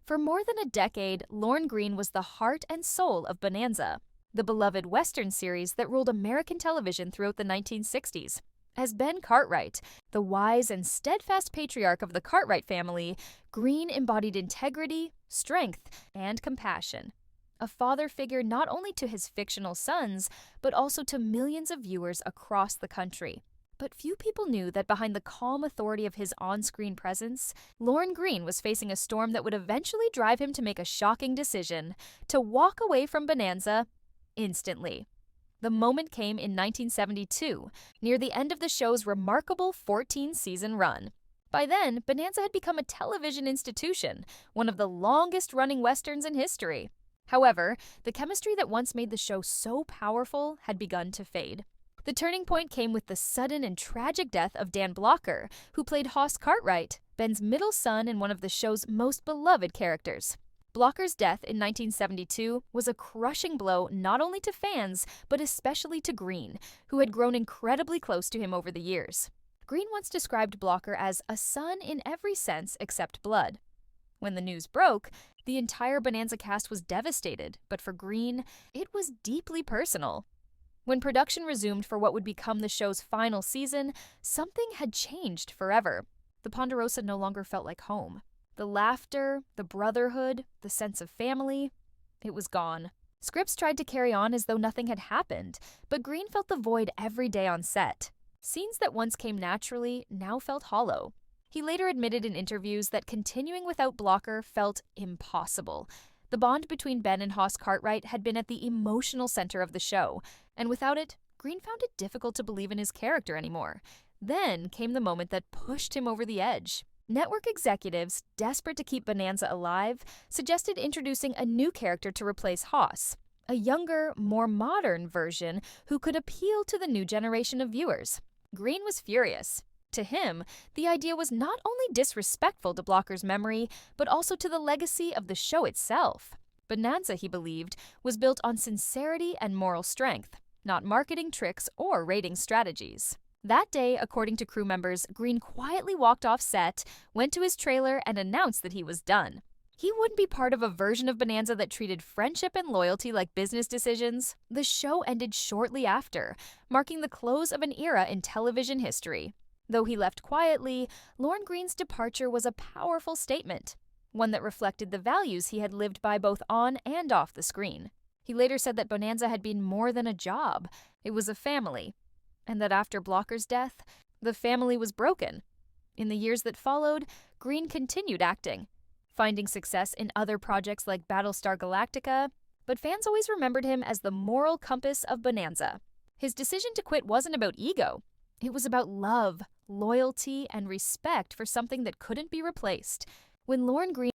For more than a decade, Lorne Greene was the heart and soul of Bonanza, the beloved Western series that ruled American television throughout the 1960s. As Ben Cartwright, the wise and steadfast patriarch of the Cartwright family, Greene embodied integrity, strength, and compassion. A father figure not only to his fictional sons, but also to millions of viewers across the country. But few people knew that behind the calm authority of his on-screen presence, Lorne Greene was facing a storm that would eventually drive him to make a shocking decision: to walk away from Bonanza instantly. The moment came in 1972, near the end of the show's remarkable 14-season run. By then, Bonanza had become a television institution, one of the longest-running westerns in history. However, the chemistry that once made the show so powerful had begun to fade. The turning point came with the sudden and tragic death of Dan Blocker, who played Hoss Cartwright, Ben's middle son and one of the show's most beloved characters. Blocker's death in 1972 was a crushing blow not only to fans, but especially to Greene, who had grown incredibly close to him over the years. Greene once described Blocker as a son in every sense except blood. When the news broke, the entire Bonanza cast was devastated, but for Greene, it was deeply personal. When production resumed for what would become the show's final season, something had changed forever. The Ponderosa no longer felt like home. The laughter, the brotherhood, the sense of family, it was gone. Scripts tried to carry on as though nothing had happened, but Greene felt the void every day on set. Scenes that once came naturally now felt hollow. He later admitted in interviews that continuing without Blocker felt impossible. The bond between Ben and Hoss Cartwright had been at the emotional center of the show, and without it, Greene found it difficult to believe in his character anymore. Then came the moment that pushed him over the edge. Network executives, desperate to keep Bonanza alive, suggested introducing a new character to replace Hoss, a younger, more modern version who could appeal to the new generation of viewers. Greene was furious. To him, the idea was not only disrespectful to Blocker's memory, but also to the legacy of the show itself. Bonanza, he believed, was built on sincerity and moral strength, not marketing tricks or rating strategies. That day, according to crew members, Greene quietly walked off set, went to his trailer, and announced that he was done. He wouldn't be part of a version of Bonanza that treated friendship and loyalty like business decisions. The show ended shortly after, marking the close of an era in television history. Though he left quietly, Lorne Greene's departure was a powerful statement, one that reflected the values he had lived by both on and off the screen. He later said that Bonanza had been more than a job, it was a family, and that after Blocker's death, the family was broken. In the years that followed, Greene continued acting, finding success in other projects like Battlestar Galactica, but fans always remembered him as the moral compass of Bonanza. His decision to quit wasn't about ego. It was about love, loyalty, and respect for something that couldn't be replaced. When Lorne Greene